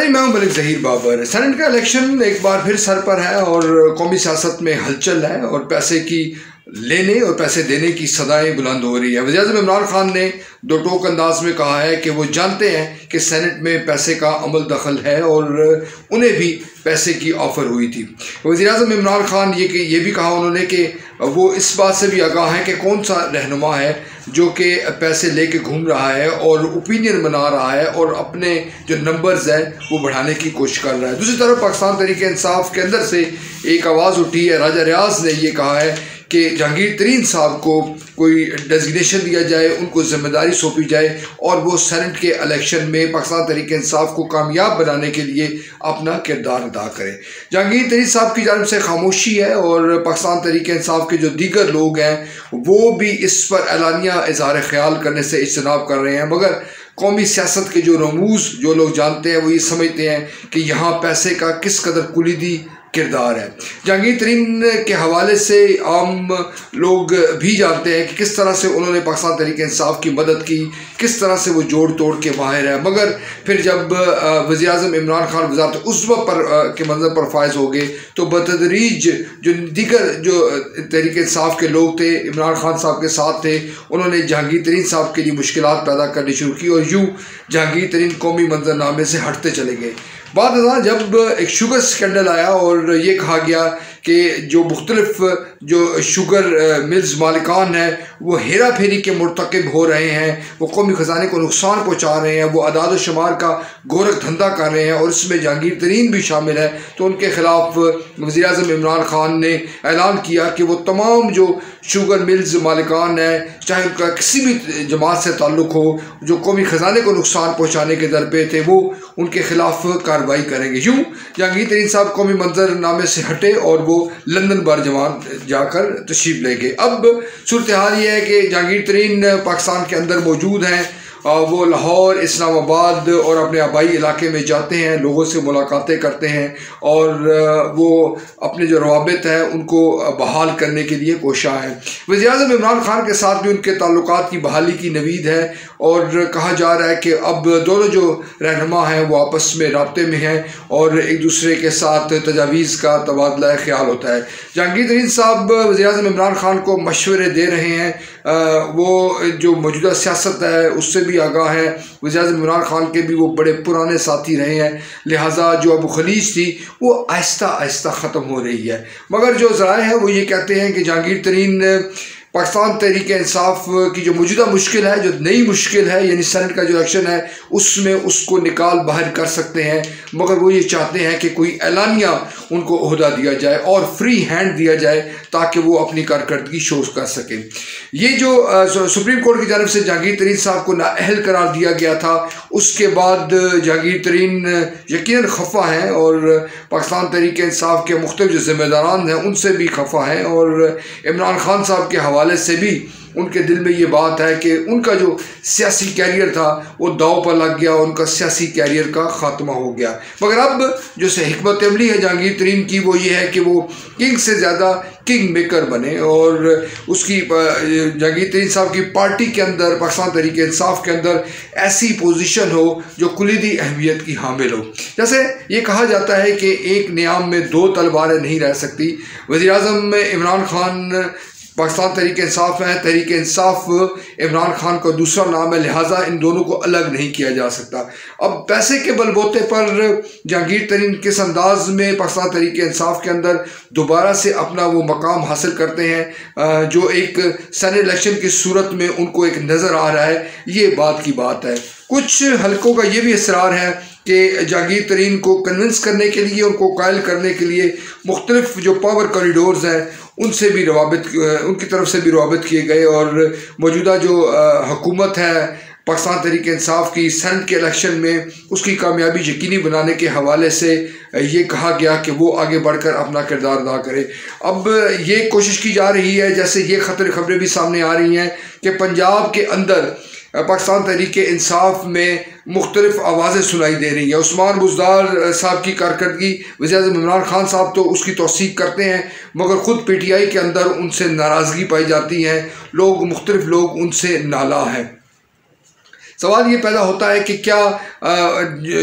नाज़रीन, मैं हूं मलिक ज़हीर बाबर। सेनेट का इलेक्शन एक बार फिर सर पर है और कौमी सियासत में हलचल है और पैसे की लेने और पैसे देने की सदाएं बुलंद हो रही है। वज़ीर-ए-आज़म इमरान खान ने दो टोक अंदाज में कहा है कि वो जानते हैं कि सेनेट में पैसे का अमल दखल है और उन्हें भी पैसे की ऑफ़र हुई थी। वज़ीर-ए-आज़म इमरान खान ये भी कहा उन्होंने कि वो इस बात से भी आगाह है कि कौन सा रहनुमा है जो कि पैसे लेके घूम रहा है और ओपिनियन बना रहा है और अपने जो नंबर्स है वो बढ़ाने की कोशिश कर रहा है। दूसरी तरफ पाकिस्तान तहरीक इंसाफ के अंदर से एक आवाज़ उठी है। राजा रियाज ने ये कहा है कि जहांगीर तरीन साहब को कोई डेजिग्नेशन दिया जाए, उनको जिम्मेदारी सौंपी जाए और वो सेनेट के इलेक्शन में पाकिस्तान तहरीक इंसाफ को कामयाब बनाने के लिए अपना किरदार अदा करें। जहांगीर तरीन साहब की जानिब से खामोशी है और पाकिस्तान तहरीक इंसाफ के जो दीगर लोग हैं वो भी इस पर एलानिया इज़हार ख्याल करने से इज्तनाब कर रहे हैं, मगर कौमी सियासत के जो रमूज़ जो लोग जानते हैं वो ये समझते हैं कि यहाँ पैसे का किस कदर कुलीदी किरदार है। जहांगीर तरीन के हवाले से आम लोग भी जानते हैं कि किस तरह से उन्होंने पाकिस्तान तहरीक इंसाफ की मदद की, किस तरह से वो जोड़ तोड़ के माहिर है, मगर फिर जब वज़ीर-ए-आज़म इमरान खान वज़ारत उस्वा पर के मंजर पर फायज हो गए तो बतदरीज जो दीगर जो तहरीक इंसाफ के लोग थे, इमरान खान साहब के साथ थे, उन्होंने जहांगीर तरीन साहब के लिए मुश्किलात पैदा करनी शुरू की और यूँ जहांगीर तरीन कौमी मंजरनामे से हटते चले गए। बाद जब एक शुगर स्कैंडल आया और ये कहा गया कि जो मुख्तलिफ जो शुगर मिल्स मालिकान हैं वो हेरा फेरी के मुर्तकिब हो रहे हैं, वो कौमी ख़जाने को नुकसान पहुँचा रहे हैं, वो अदाद शुमार का गोरख धंधा कर रहे हैं और इसमें जहांगीर तरीन भी शामिल है, तो उनके ख़िलाफ़ वज़ीर-ए-आज़म इमरान खान ने ऐलान किया कि वो तमाम जो शुगर मिल्स मालिकान हैं, चाहे उनका किसी भी जमात से ताल्लुक़ हो, जो कौमी ख़जाने को नुकसान पहुँचाने के दर पे थे, वो उनके ख़िलाफ़ कार्रवाई करेंगे। यूँ जहांगीर तरीन साहब कौमी मंजरनामे से हटे और वो लंदन बरजमान जाकर तशरीफ़ ले गए। अब सूरत हाल ये है कि जहांगीर तरीन पाकिस्तान के अंदर मौजूद हैं, वो लाहौर, इस्लामाबाद और अपने आबाई इलाके में जाते हैं, लोगों से मुलाकातें करते हैं और वो अपने जो रवाबित हैं उनको बहाल करने के लिए कोशिश है। वज़ीर-ए-आज़म इमरान खान के साथ भी उनके ताल्लुकात की बहाली की नवीद है और कहा जा रहा है कि अब दोनों जो रहनुमा हैं वो आपस में राब्ते में हैं और एक दूसरे के साथ तजावीज़ का तबादला ख्याल होता है। जहांगीर तरीन साहब वज़ीर-ए-आज़म इमरान खान को मशवरे दे रहे हैं, वो जो मौजूदा सियासत है उससे भी आगाह है। वज़ीर-ए-आज़म इमरान खान के भी वो बड़े पुराने साथी रहे हैं, लिहाजा जो अबू खलीज थी वो आहिस्ता आहिस्ता ख़त्म हो रही है। मगर जो ज़राए हैं वो ये कहते हैं कि जहांगीर तरीन पाकिस्तान तहरीक इंसाफ की जो मौजूदा मुश्किल है, जो नई मुश्किल है यानी सेनेट का जो इलेक्शन है, उसमें उसको निकाल बाहर कर सकते हैं, मगर वो ये चाहते हैं कि कोई एलानिया उनको ओहदा दिया जाए और फ्री हैंड दिया जाए ताकि वो अपनी कारकर्दगी शो कर सकें। ये जो सुप्रीम कोर्ट की जानिब से जहांगीर तरीन साहब को नाअहल करार दिया गया था, उसके बाद जहांगीर तरीन यकीनन खफा हैं और पाकिस्तान तहरीक इंसाफ के मुख्तलिफ जो ज़िम्मेदारान हैं उनसे भी खफा हैं और इमरान खान साहब के हवाले से भी उनके दिल में ये बात है कि उनका जो सियासी कैरियर था वो दाव पर लग गया, उनका सियासी कैरियर का ख़ात्मा हो गया। मगर अब जो से हिकमत अमली है जहांगीर तरीन की वो ये है कि वो किंग से ज़्यादा किंग मेकर बने और उसकी जहांगीर तरीन साहब की पार्टी के अंदर, पाकिस्तान तहरीक इंसाफ के अंदर ऐसी पोजीशन हो जो कुलीदी अहमियत की हामिल हो। जैसे ये कहा जाता है कि एक नियाम में दो तलवारें नहीं रह सकती। वज़ीर-ए-आज़म इमरान खान पाकिस्तान तहरीक इंसाफ है, तहरीक इंसाफ इमरान खान का दूसरा नाम है, लिहाजा इन दोनों को अलग नहीं किया जा सकता। अब पैसे के बलबूते पर जहांगीर तरीन किस अंदाज में पाकिस्तान तहरीक इंसाफ के अंदर दोबारा से अपना वो मकाम हासिल करते हैं जो एक सेनेट इलेक्शन की सूरत में उनको एक नज़र आ रहा है, ये बात की बात है। कुछ हलकों का ये भी इसरार है कि जहांगीर तरीन को कन्विंस करने के लिए, उनको कायल करने के लिए मुख्तलिफ जो पावर कॉरिडोर्स हैं उनसे भी रवाबित, उनकी तरफ से भी रवाबित किए गए और मौजूदा जो हुकूमत है पाकिस्तान तहरीक इंसाफ की सेनेट के इलेक्शन में उसकी कामयाबी यकीनी बनाने के हवाले से ये कहा गया कि वो आगे बढ़कर अपना किरदार अदा करे। अब ये कोशिश की जा रही है, जैसे ये खबरें भी सामने आ रही हैं कि पंजाब के अंदर पाकिस्तान तहरीक इंसाफ में मुख्तलिफ आवाज़ें सुनाई दे रही हैं। उस्मान बुज़दार साहब की कारकर्दगी, वज़ीर-ए-आज़म इमरान खान साहब तो उसकी तौसीक करते हैं मगर ख़ुद PTI के अंदर उनसे नाराज़गी पाई जाती है, मुख्तलिफ लोग उनसे नाला हैं। सवाल ये पैदा होता है कि क्या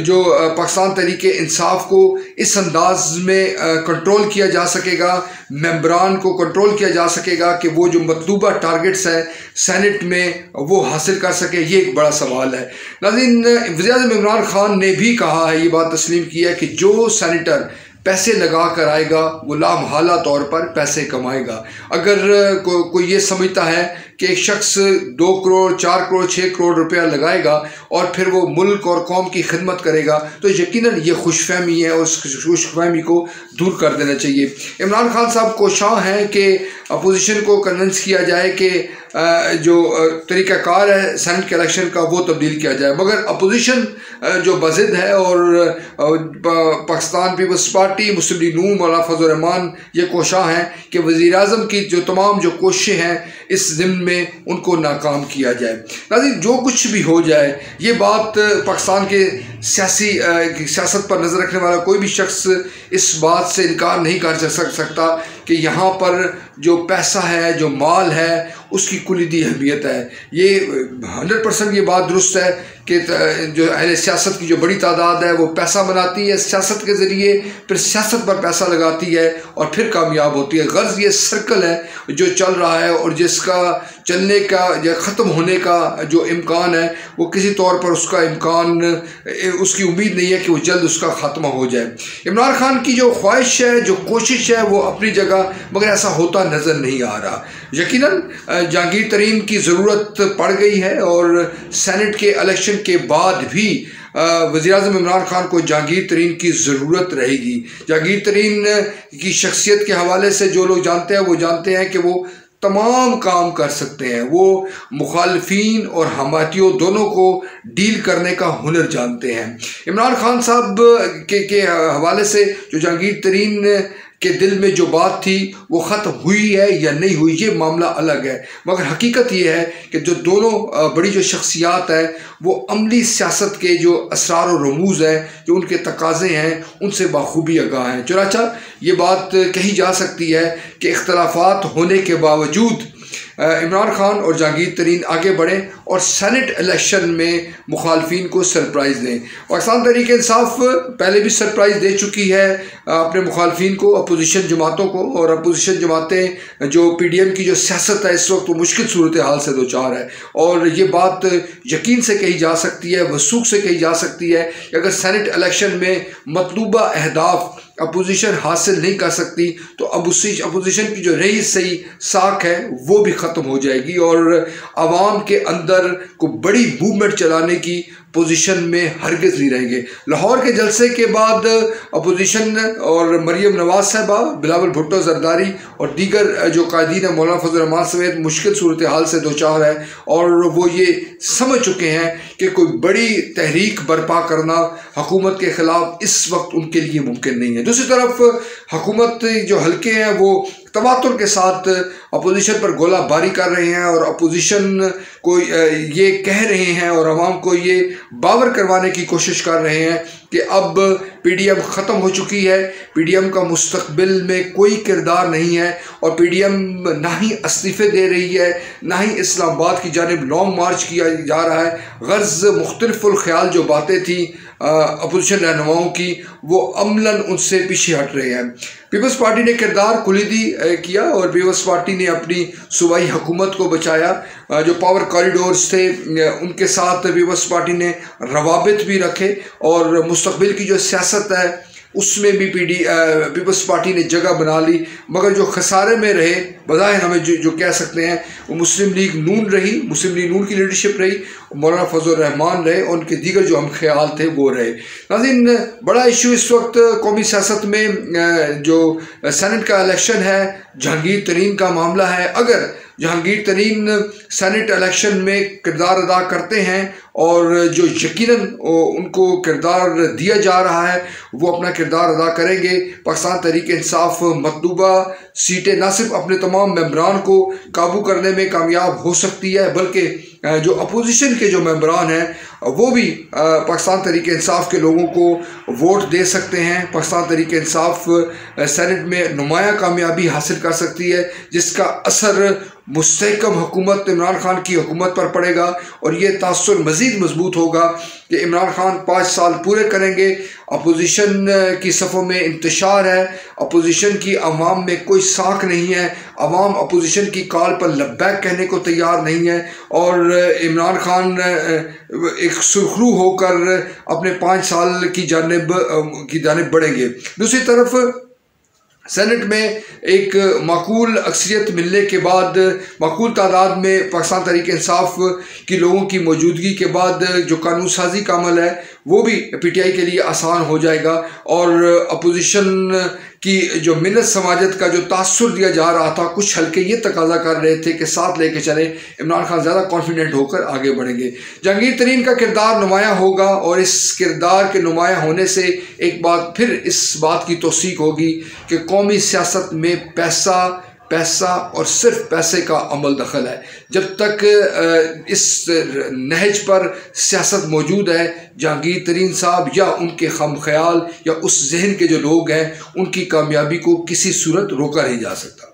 जो पाकिस्तान तहरीक इंसाफ को इस अंदाज में कंट्रोल किया जा सकेगा, मेंबरान को कंट्रोल किया जा सकेगा कि वो जो मतलूबा टारगेट्स है सेनेट में वो हासिल कर सके। ये एक बड़ा सवाल है। नाज़रीन, वज़ीर-ए-आज़म इमरान खान ने भी कहा है, ये बात तस्लीम की है कि जो सेनेटर पैसे लगा कर आएगा वो लामहला तौर पर पैसे कमाएगा। अगर कोई ये समझता है कि एक शख्स 2 करोड़ 4 करोड़ 6 करोड़ रुपया लगाएगा और फिर वो मुल्क और कौम की खिदमत करेगा, तो यकीनन ये खुशफहमी है और उस खुशफहमी को दूर कर देना चाहिए। इमरान खान साहब कोशां हैं कि अपोजिशन को कन्विंस किया जाए कि जो तरीक़ाकार है सेनेट के इलेक्शन का वो तब्दील किया जाए, मगर अपोजिशन जो बज़िद है और पाकिस्तान पीपल्स पार्टी, मुस्लिम लीग नून, मौलाना फजल रहमान ये कोशां हैं कि वज़ीर-ए-आज़म की जो तमाम जो कोशिशें हैं इस ज़िम्न में उनको नाकाम किया जाए। नाज़रीन, जो कुछ भी हो जाए, ये बात पाकिस्तान के सियासत पर नज़र रखने वाला कोई भी शख्स इस बात से इनकार नहीं कर सकता कि यहाँ पर जो पैसा है, जो माल है, उसकी कुलीदी अहमियत है। ये 100% ये बात दुरुस्त है कि जो अहले सियासत की जो बड़ी तादाद है वो पैसा बनाती है सियासत के ज़रिए, फिर सियासत पर पैसा लगाती है और फिर कामयाब होती है। गर्ज़ ये सर्कल है जो चल रहा है और जिसका चलने का या ख़त्म होने का जो इम्कान है वो किसी तौर पर उसका इम्कान, उसकी उम्मीद नहीं है कि वो जल्द उसका ख़ात्मा हो जाए। इमरान खान की जो ख्वाहिश है, जो कोशिश है, वो अपनी जगह, मगर ऐसा होता नज़र नहीं आ रहा। यकीनन जहांगीर तरीन की ज़रूरत पड़ गई है और सेनेट के इलेक्शन के बाद भी वज़ीर-ए-आज़म इमरान खान को जहांगीर तरीन की ज़रूरत रहेगी। जहांगीर तरीन की शख्सियत के हवाले से जो लोग जानते हैं वो जानते हैं कि वो तमाम काम कर सकते हैं। वो मुखालफीन और हमातियों दोनों को डील करने का हुनर जानते हैं। इमरान खान साहब के हवाले से जो जहांगीर तरीन के दिल में जो बात थी वो ख़त्म हुई है या नहीं हुई, ये मामला अलग है, मगर हकीकत ये है कि जो दोनों बड़ी जो शख्सियात हैं वो अमली सियासत के जो असरार और रमूज़ हैं, जो उनके तकाज़े हैं, उनसे बाखूबी आगाह हैं। चुनांचे ये बात कही जा सकती है कि इख्तलाफात होने के बावजूद इमरान खान और जहांगीर तरीन आगे बढ़ें और सेनेट इलेक्शन में मुखालफिन को सरप्राइज़ दें। पाकिस्तान तहरीक इंसाफ पहले भी सरप्राइज़ दे चुकी है अपने मुखालफिन को, अपोजिशन जमातों को, और अपोजिशन जमातें जो PDM की जो सियासत है इस वक्त वो मुश्किल सूरत हाल से दो चार है। और ये बात यकीन से कही जा सकती है, वसूख से कही जा सकती है कि अगर सेनेट इलेक्शन में मतलूबा अहदाफ अपोजिशन हासिल नहीं कर सकती तो अब उसी अपोजिशन की जो रही सही साख है वो भी ख़त्म हो जाएगी और आवाम के अंदर को बड़ी मूवमेंट चलाने की पोजीशन में हरगिज़ नहीं रहेंगे। लाहौर के जलसे के बाद अपोजिशन और मरियम नवाज साहबा, बिलावल भुट्टो जरदारी और दीगर जो कायदीन है मौलाना फजल रहमान समेत मुश्किल सूरत हाल से दो चार है और वो ये समझ चुके हैं कि कोई बड़ी तहरीक बर्पा करना हुकूमत के ख़िलाफ़ इस वक्त उनके लिए मुमकिन नहीं है। दूसरी तरफ हुकूमत जो हल्के हैं वो तवातुर के साथ अपोजिशन पर गोलाबारी कर रहे हैं और अपोजिशन को ये कह रहे हैं और आवाम को ये बावर करवाने की कोशिश कर रहे हैं कि अब PDM ख़त्म हो चुकी है, PDM का मुस्तकबिल में कोई किरदार नहीं है और PDM ना ही इस्तीफ़े दे रही है, ना ही इस्लामाबाद की जानिब लॉन्ग मार्च किया जा रहा है। गर्ज़ मुख्तलिफ़ुल ख़याल जो बातें थी अपोजिशन रहनुमाओं की वो अमलन उनसे पीछे हट रहे हैं। पीपल्स पार्टी ने किरदार कुलीदी किया और पीपल्स पार्टी ने अपनी सूबाई हुकूमत को बचाया। जो पावर कॉरिडोर्स थे उनके साथ पीपल्स पार्टी ने रवाबित भी रखे और मुस्तकबिल की जो सियासत है उसमें भी पीपल्स पार्टी ने जगह बना ली। मगर जो खसारे में रहे बज़ाहिर हमें जो कह सकते हैं वो मुस्लिम लीग नून रही, मुस्लिम लीग नून की लीडरशिप रही, मौलाना फजल रहमान रहे और उनके दीगर जो हम ख्याल थे वो रहे। नाज़रीन, बड़ा इशू इस वक्त कौमी सियासत में जो सेनेट का इलेक्शन है, जहांगीर तरीन का मामला है। अगर जहांगीर तरीन सेनेट इलेक्शन में किरदार अदा करते हैं और जो यकीनन उनको किरदार दिया जा रहा है वो अपना किरदार अदा करेंगे, पाकिस्तान तहरीक इंसाफ मतलूबा सीटें न सिर्फ अपने तमाम मेंबरान को काबू करने में कामयाब हो सकती है बल्कि जो अपोजिशन के जो मेंबरान हैं वो भी पाकिस्तान तहरीक इंसाफ के लोगों को वोट दे सकते हैं। पाकिस्तान तहरीक इंसाफ सेनेट में नुमाया कामयाबी हासिल कर सकती है जिसका असर मुस्तहकम हुकूमत इमरान खान की हुकूमत पर पड़ेगा और ये तासुर मज़ीद मजबूत होगा कि इमरान खान 5 साल पूरे करेंगे। अपोजिशन की सफ़ों में इंतशार है, अपोजिशन की अवाम में कोई साख नहीं है, अवाम अपोजिशन की कॉल पर लब्बैक कहने को तैयार नहीं है और इमरान खान एक सुरखरू होकर अपने 5 साल की जानिब बढ़ेंगे। दूसरी तरफ सेनेट में एक माकूल अक्सरियत मिलने के बाद, माकूल तादाद में पाकिस्तान तहरीक इंसाफ की लोगों की मौजूदगी के बाद जो कानून साजी का अमल है वो भी PTI के लिए आसान हो जाएगा और अपोजिशन की जो मिन्नत समाजत का जो तासुर दिया जा रहा था, कुछ हल्के ये तकाजा कर रहे थे कि साथ लेके चले, इमरान खान ज़्यादा कॉन्फिडेंट होकर आगे बढ़ेंगे। जहांगीर तरीन का किरदार नुमायाँ होगा और इस किरदार के नुमायाँ होने से एक बार फिर इस बात की तौसीक होगी कि कौमी सियासत में पैसा और सिर्फ पैसे का अमल दखल है। जब तक इस नहज पर सियासत मौजूद है, जहांगीर तरीन साहब या उनके खम ख्याल या उस जहन के जो लोग हैं, उनकी कामयाबी को किसी सूरत रोका नहीं जा सकता।